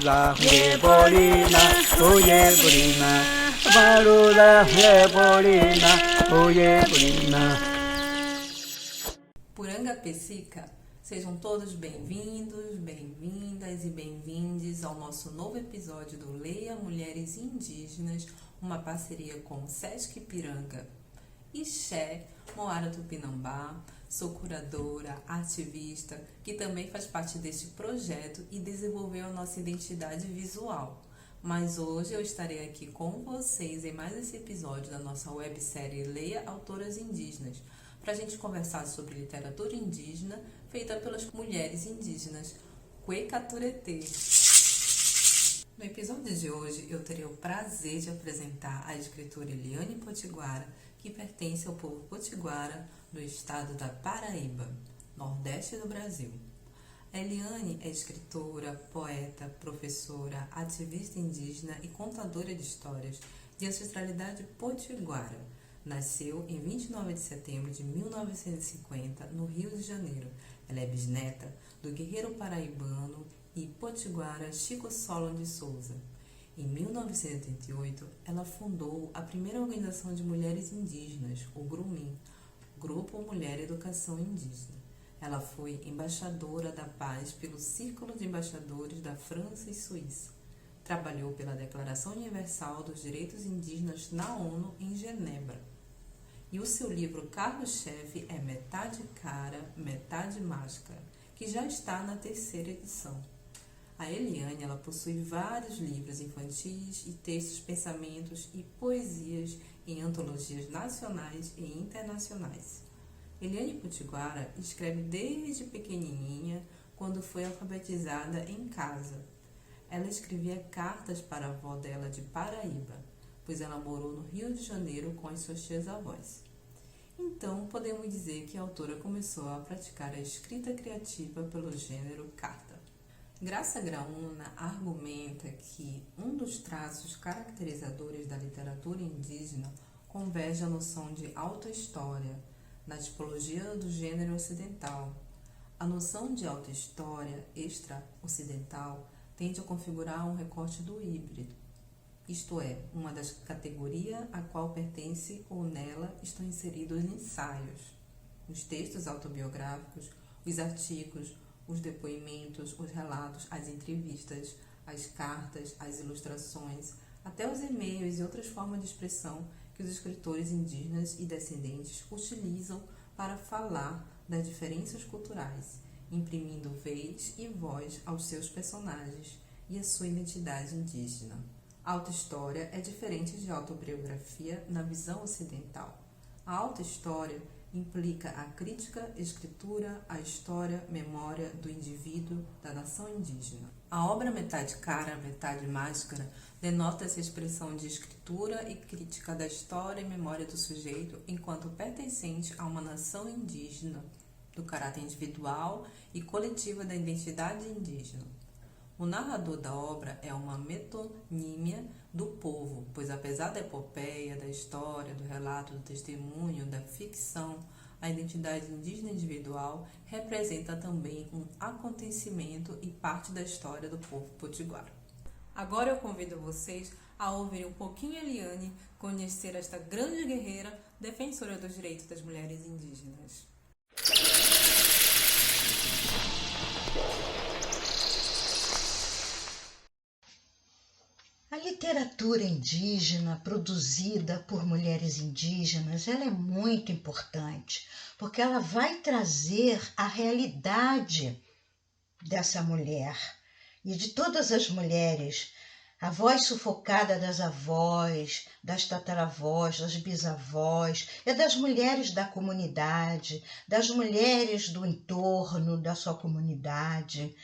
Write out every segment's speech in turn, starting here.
Marula Rebolina, oye Bolina, Marula Rebolina, oye Bolina. Puranga Pessica, sejam todos bem-vindos, bem-vindas e bem-vindes ao nosso novo episódio do Leia Mulheres Indígenas, uma parceria com o Sesc Ipiranga. Ixé, Moara Tupinambá, sou curadora, ativista, que também faz parte deste projeto e desenvolveu a nossa identidade visual. Mas hoje eu estarei aqui com vocês em mais esse episódio da nossa websérie Leia Autoras Indígenas, para a gente conversar sobre literatura indígena feita pelas mulheres indígenas, Kwekaturetê. No episódio de hoje eu terei o prazer de apresentar a escritora Eliane Potiguara, que pertence ao povo potiguara do estado da Paraíba, nordeste do Brasil. A Eliane é escritora, poeta, professora, ativista indígena e contadora de histórias de ancestralidade potiguara. Nasceu em 29 de setembro de 1950, no Rio de Janeiro. Ela é bisneta do guerreiro paraibano e potiguara Chico Solon de Souza. Em 1988, ela fundou a primeira organização de mulheres indígenas, o GRUMIN, Grupo Mulher Educação Indígena. Ela foi embaixadora da paz pelo Círculo de Embaixadores da França e Suíça. Trabalhou pela Declaração Universal dos Direitos Indígenas na ONU em Genebra. E o seu livro carro-chefe é Metade Cara, Metade Máscara, que já está na 3ª edição. A Eliane, ela possui vários livros infantis e textos, pensamentos e poesias em antologias nacionais e internacionais. Eliane Potiguara escreve desde pequenininha, quando foi alfabetizada em casa. Ela escrevia cartas para a avó dela de Paraíba, pois ela morou no Rio de Janeiro com as suas tias-avós. Então, podemos dizer que a autora começou a praticar a escrita criativa pelo gênero carta. Graça Graúna argumenta que um dos traços caracterizadores da literatura indígena converge à noção de autohistória, na tipologia do gênero ocidental. A noção de autohistória extra-ocidental tende a configurar um recorte do híbrido, isto é, uma das categorias a qual pertence ou nela estão inseridos ensaios, os textos autobiográficos, os artigos, os depoimentos, os relatos, as entrevistas, as cartas, as ilustrações, até os e-mails e outras formas de expressão que os escritores indígenas e descendentes utilizam para falar das diferenças culturais, imprimindo vez e voz aos seus personagens e à sua identidade indígena. A autohistória é diferente de autobiografia na visão ocidental. A autohistória implica a crítica, escritura, a história, memória do indivíduo, da nação indígena. A obra Metade Cara, Metade Máscara denota essa expressão de escritura e crítica da história e memória do sujeito enquanto pertencente a uma nação indígena, do caráter individual e coletivo da identidade indígena. O narrador da obra é uma metonímia do povo, pois apesar da epopeia, da história, do relato, do testemunho, da ficção, a identidade indígena individual representa também um acontecimento e parte da história do povo potiguara. Agora eu convido vocês a ouvir um pouquinho Eliane, conhecer esta grande guerreira defensora dos direitos das mulheres indígenas. A literatura indígena produzida por mulheres indígenas, ela é muito importante, porque ela vai trazer a realidade dessa mulher e de todas as mulheres, a voz sufocada das avós, das tataravós, das bisavós, é das mulheres da comunidade, das mulheres do entorno da sua comunidade.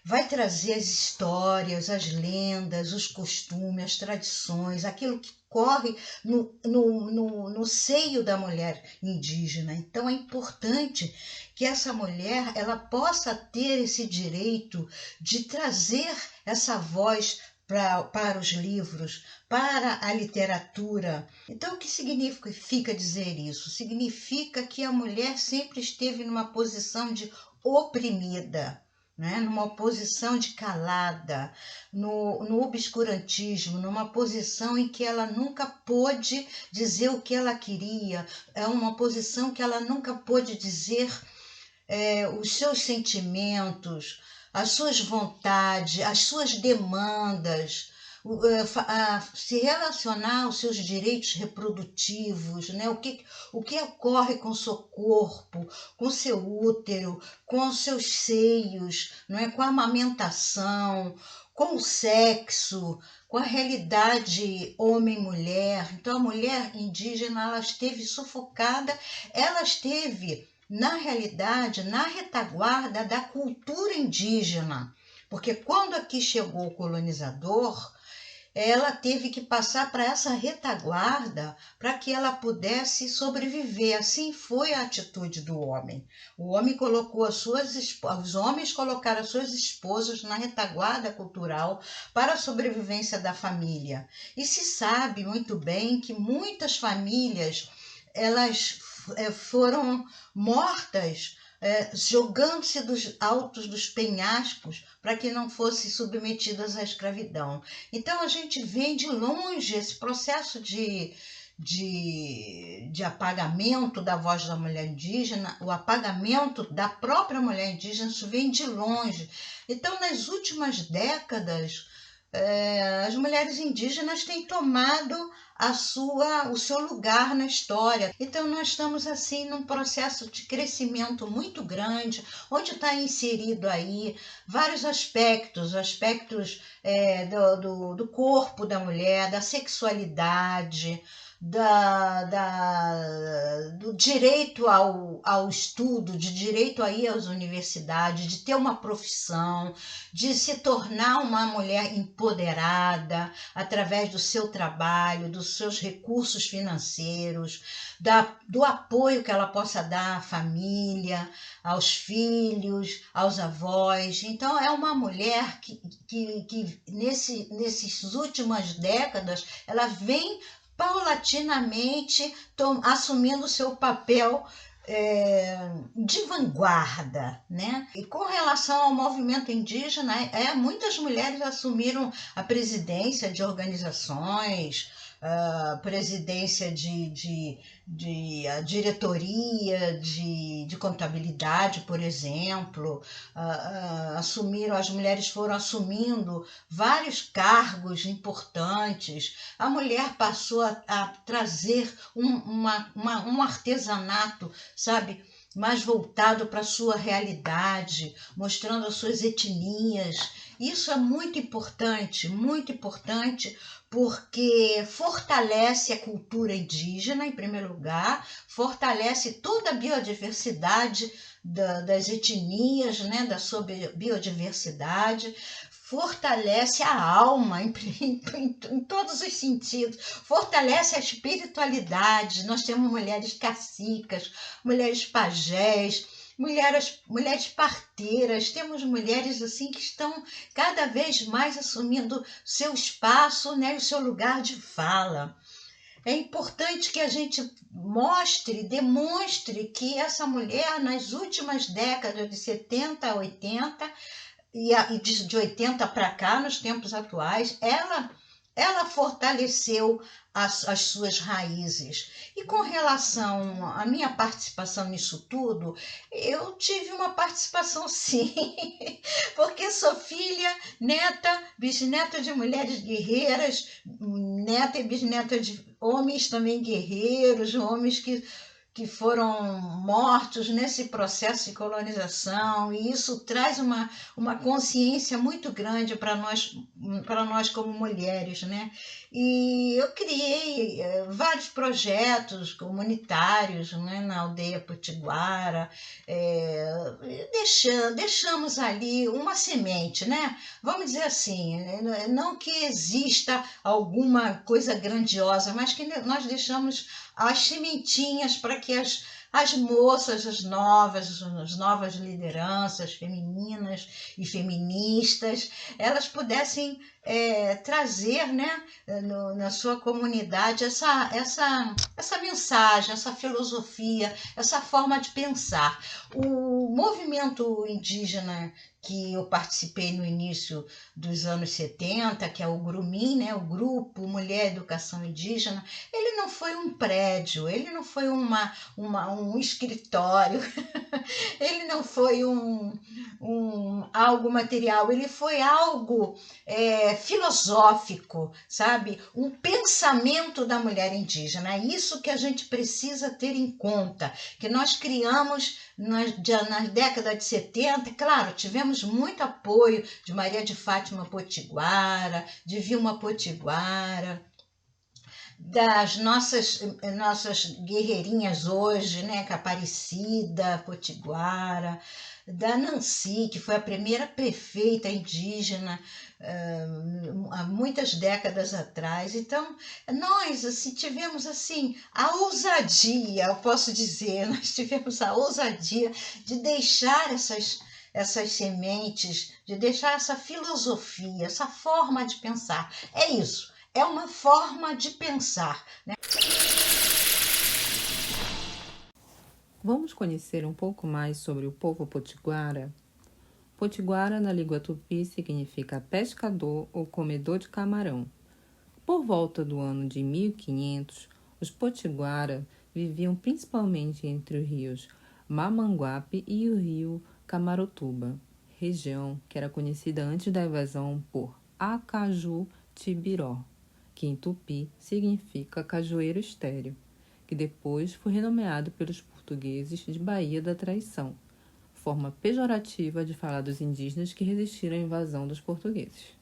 Vai trazer as histórias, as lendas, os costumes, as tradições, aquilo que corre no seio da mulher indígena. Então é importante que essa mulher ela possa ter esse direito de trazer essa voz para os livros, para a literatura. Então, o que significa dizer isso? Significa que a mulher sempre esteve numa posição de oprimida. né? Numa posição de calada, no obscurantismo, numa posição em que ela nunca pôde dizer o que ela queria, é uma posição que ela nunca pôde dizer os seus sentimentos, as suas vontades, as suas demandas, se relacionar aos seus direitos reprodutivos, né? O que ocorre com o seu corpo, com o seu útero, com os seus seios, não é? Com a amamentação, com o sexo, com a realidade homem-mulher. Então, a mulher indígena, ela esteve sufocada, ela esteve, na realidade, na retaguarda da cultura indígena, porque quando aqui chegou o colonizador, ela teve que passar para essa retaguarda para que ela pudesse sobreviver. Assim foi a atitude do homem. O homem colocou os homens colocaram as suas esposas na retaguarda cultural para a sobrevivência da família. E se sabe muito bem que muitas famílias elas foram mortas jogando-se dos altos dos penhascos para que não fossem submetidas à escravidão. Então a gente vê de longe esse processo de apagamento da voz da mulher indígena, o apagamento da própria mulher indígena, isso vem de longe. Então, nas últimas décadas, as mulheres indígenas têm tomado o seu lugar na história. Então nós estamos assim num processo de crescimento muito grande, onde está inserido aí vários aspectos do corpo da mulher, da sexualidade, do direito ao estudo, de direito a ir às universidades, de ter uma profissão, de se tornar uma mulher empoderada através do seu trabalho, dos seus recursos financeiros, do apoio que ela possa dar à família, aos filhos, aos avós. Então é uma mulher que nessas últimas décadas ela vem paulatinamente assumindo o seu papel de vanguarda, né? E com relação ao movimento indígena, muitas mulheres assumiram a presidência de organizações, a presidência a diretoria de contabilidade, por exemplo, as mulheres foram assumindo vários cargos importantes. A mulher passou a trazer um artesanato, sabe, mais voltado para a sua realidade, mostrando as suas etnias. Isso é muito importante, porque fortalece a cultura indígena, em primeiro lugar, fortalece toda a biodiversidade das etnias, né, da sua biodiversidade, fortalece a alma em todos os sentidos, fortalece a espiritualidade. Nós temos mulheres cacicas, mulheres pajés, mulheres parteiras, temos mulheres assim que estão cada vez mais assumindo seu espaço, né, o seu lugar de fala. É importante que a gente demonstre que essa mulher, nas últimas décadas de 70 a 80, e de 80 para cá, nos tempos atuais, ela fortaleceu as suas raízes. E com relação à minha participação nisso tudo, eu tive uma participação sim, porque sou filha, neta, bisneta de mulheres guerreiras, neta e bisneta de homens também guerreiros, homens que foram mortos nesse processo de colonização, e isso traz uma consciência muito grande para nós como mulheres, né? E eu criei vários projetos comunitários, né, na aldeia Potiguara, deixamos ali uma semente, né? Vamos dizer assim, não que exista alguma coisa grandiosa, mas que nós deixamos as sementinhas para que as moças, as novas lideranças femininas e feministas, elas pudessem trazer, né, na sua comunidade essa mensagem, essa filosofia, essa forma de pensar. O movimento indígena que eu participei no início dos anos 70, que é o GRUMIN, né? O Grupo Mulher Educação Indígena, ele não foi um prédio, ele não foi um escritório, ele não foi algo material, ele foi algo filosófico, sabe? Um pensamento da mulher indígena. É isso que a gente precisa ter em conta, que nós criamos na década de 70, claro, tivemos muito apoio de Maria de Fátima Potiguara, de Vilma Potiguara, das nossas guerreirinhas hoje, né, que é Aparecida Potiguara, da Nancy, que foi a primeira prefeita indígena há muitas décadas atrás. Então, nós assim, tivemos assim, a ousadia, eu posso dizer, nós tivemos a ousadia de deixar essas sementes, de deixar essa filosofia, essa forma de pensar. É isso. É uma forma de pensar, né? Vamos conhecer um pouco mais sobre o povo potiguara? Potiguara, na língua tupi, significa pescador ou comedor de camarão. Por volta do ano de 1500, os potiguara viviam principalmente entre os rios Mamanguape e o rio Camarotuba, região que era conhecida antes da invasão por Acaju-Tibiró, que em tupi significa cajueiro estéreo, que depois foi renomeado pelos portugueses de Baía da Traição, forma pejorativa de falar dos indígenas que resistiram à invasão dos portugueses.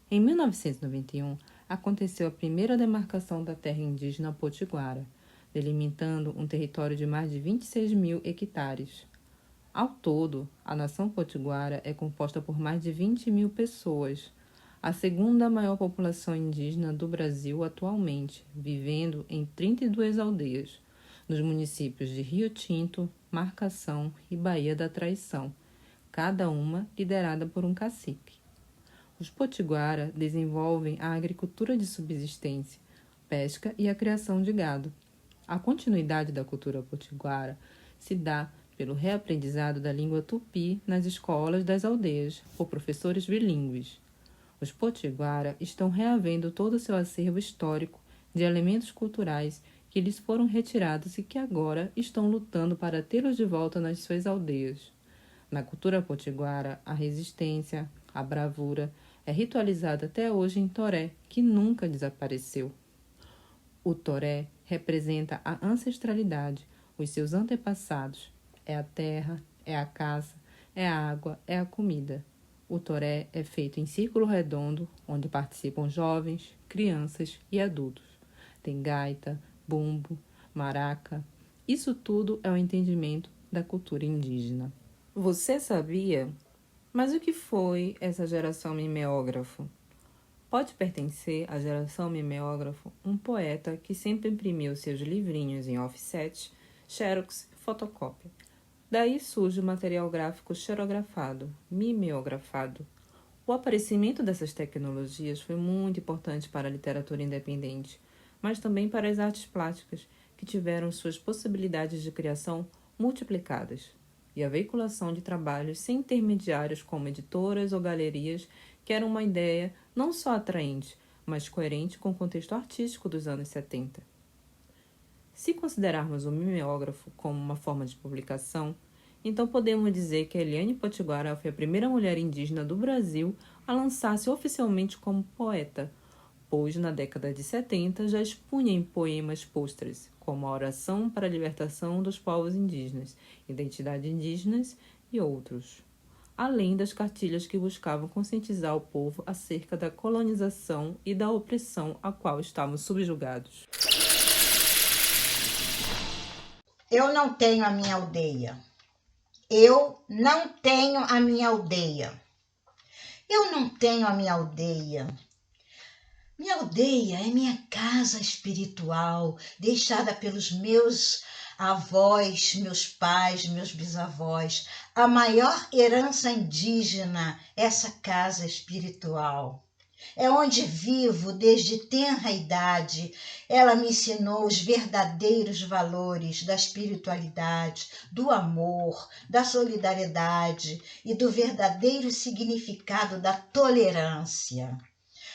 Em 1991, aconteceu a primeira demarcação da terra indígena potiguara, delimitando um território de mais de 26 mil hectares. Ao todo, a nação potiguara é composta por mais de 20 mil pessoas, a segunda maior população indígena do Brasil atualmente, vivendo em 32 aldeias, nos municípios de Rio Tinto, Marcação e Baía da Traição, cada uma liderada por um cacique. Os potiguara desenvolvem a agricultura de subsistência, pesca e a criação de gado. A continuidade da cultura potiguara se dá pelo reaprendizado da língua tupi nas escolas das aldeias, por professores bilíngues. Os potiguara estão reavendo todo o seu acervo histórico de elementos culturais que lhes foram retirados e que agora estão lutando para tê-los de volta nas suas aldeias. Na cultura potiguara, a resistência, a bravura, é ritualizada até hoje em toré, que nunca desapareceu. O toré representa a ancestralidade, os seus antepassados. É a terra, é a casa, é a água, é a comida. O toré é feito em círculo redondo, onde participam jovens, crianças e adultos. Tem gaita, bumbo, maraca. Isso tudo é o entendimento da cultura indígena. Você sabia? Mas o que foi essa geração mimeógrafo? Pode pertencer à geração mimeógrafo um poeta que sempre imprimiu seus livrinhos em offset, xerox e fotocópia. Daí surge o material gráfico xerografado, mimeografado. O aparecimento dessas tecnologias foi muito importante para a literatura independente, mas também para as artes plásticas, que tiveram suas possibilidades de criação multiplicadas, e a veiculação de trabalhos sem intermediários como editoras ou galerias, que era uma ideia não só atraente, mas coerente com o contexto artístico dos anos 70. Se considerarmos o mimeógrafo como uma forma de publicação, então podemos dizer que Eliane Potiguara foi a primeira mulher indígena do Brasil a lançar-se oficialmente como poeta, pois na década de 70 já expunha em poemas pôsteres, como a Oração para a Libertação dos Povos Indígenas, Identidade Indígenas e outros, além das cartilhas que buscavam conscientizar o povo acerca da colonização e da opressão a qual estavam subjugados. Eu não tenho a minha aldeia. Eu não tenho a minha aldeia. Eu não tenho a minha aldeia. Minha aldeia é minha casa espiritual, deixada pelos meus avós, meus pais, meus bisavós. A maior herança indígena, essa casa espiritual. É onde vivo desde tenra idade. Ela me ensinou os verdadeiros valores da espiritualidade, do amor, da solidariedade e do verdadeiro significado da tolerância.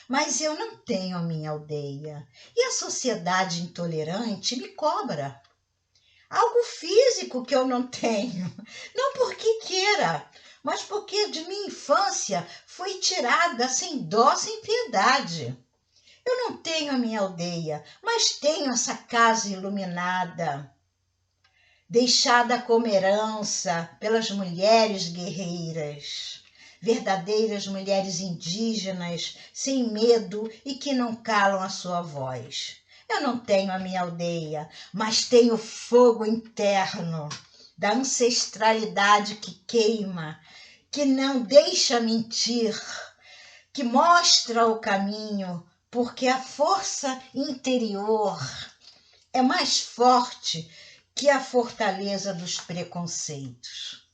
Mas eu não tenho a minha aldeia e a sociedade intolerante me cobra. Algo físico que eu não tenho, não porque queira, mas porque de minha infância foi tirada sem dó, sem piedade. Eu não tenho a minha aldeia, mas tenho essa casa iluminada, deixada como herança pelas mulheres guerreiras, verdadeiras mulheres indígenas, sem medo e que não calam a sua voz. Eu não tenho a minha aldeia, mas tenho fogo interno da ancestralidade que queima, que não deixa mentir, que mostra o caminho, porque a força interior é mais forte que a fortaleza dos preconceitos.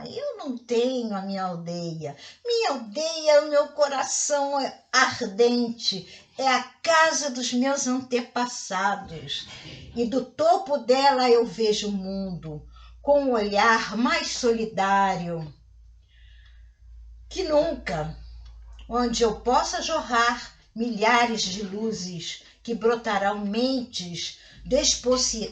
Eu não tenho a minha aldeia. Minha aldeia é o meu coração ardente, é a casa dos meus antepassados. E do topo dela eu vejo o mundo com um olhar mais solidário que nunca, onde eu possa jorrar milhares de luzes que brotarão mentes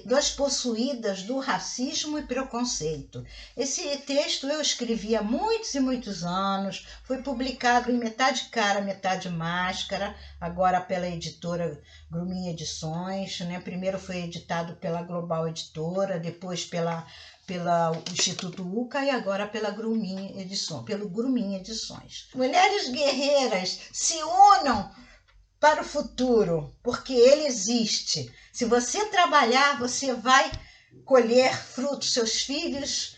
despossuídas do racismo e preconceito. Esse texto eu escrevi há muitos e muitos anos, foi publicado em Metade Cara, Metade Máscara, agora pela editora Grumin Edições, né? Primeiro foi editado pela Global Editora, depois pelo Instituto UCA e agora pelo Grumin Edições. Mulheres guerreiras, se unam para o futuro, porque ele existe. Se você trabalhar, você vai colher frutos. Seus filhos,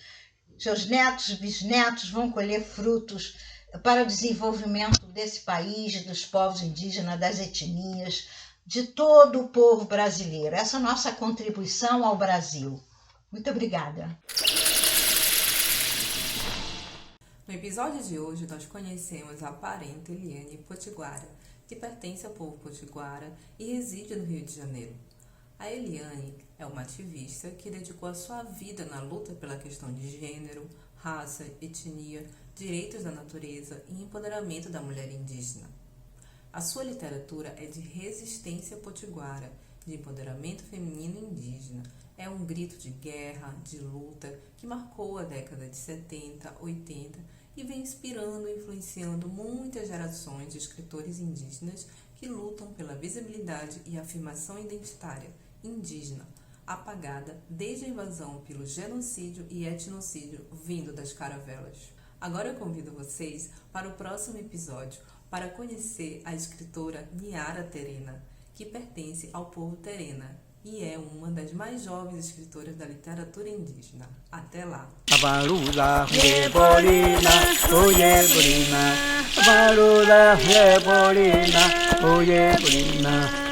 seus netos, bisnetos vão colher frutos para o desenvolvimento desse país, dos povos indígenas, das etnias, de todo o povo brasileiro. Essa é a nossa contribuição ao Brasil. Muito obrigada. No episódio de hoje, nós conhecemos a parenta Eliane Potiguara, que pertence ao povo potiguara e reside no Rio de Janeiro. A Eliane é uma ativista que dedicou a sua vida na luta pela questão de gênero, raça, etnia, direitos da natureza e empoderamento da mulher indígena. A sua literatura é de resistência potiguara, de empoderamento feminino e indígena. É um grito de guerra, de luta, que marcou a década de 70, 80 e vem inspirando e influenciando muitas gerações de escritores indígenas que lutam pela visibilidade e afirmação identitária indígena, apagada desde a invasão pelo genocídio e etnocídio vindo das caravelas. Agora eu convido vocês para o próximo episódio para conhecer a escritora Niara Terena, que pertence ao povo Terena e é uma das mais jovens escritoras da literatura indígena. Até lá! Abaruda Rebolina, Oyebolina, Abaruda Rebolina, Oyebolina.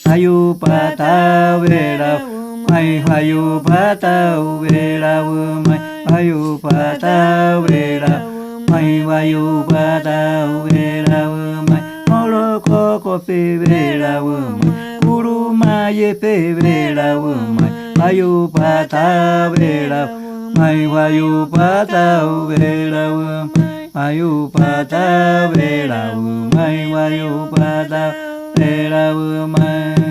Hayu pata vera, mai hayu pata vera, mai hayu pata vera, mai hayu pata vera, mai moloko kopi vera, mai kurumaye pe vera, mai hayu pata vera. Mai vayu pata vera, mayu pata vera, mai vayu pata vera, mai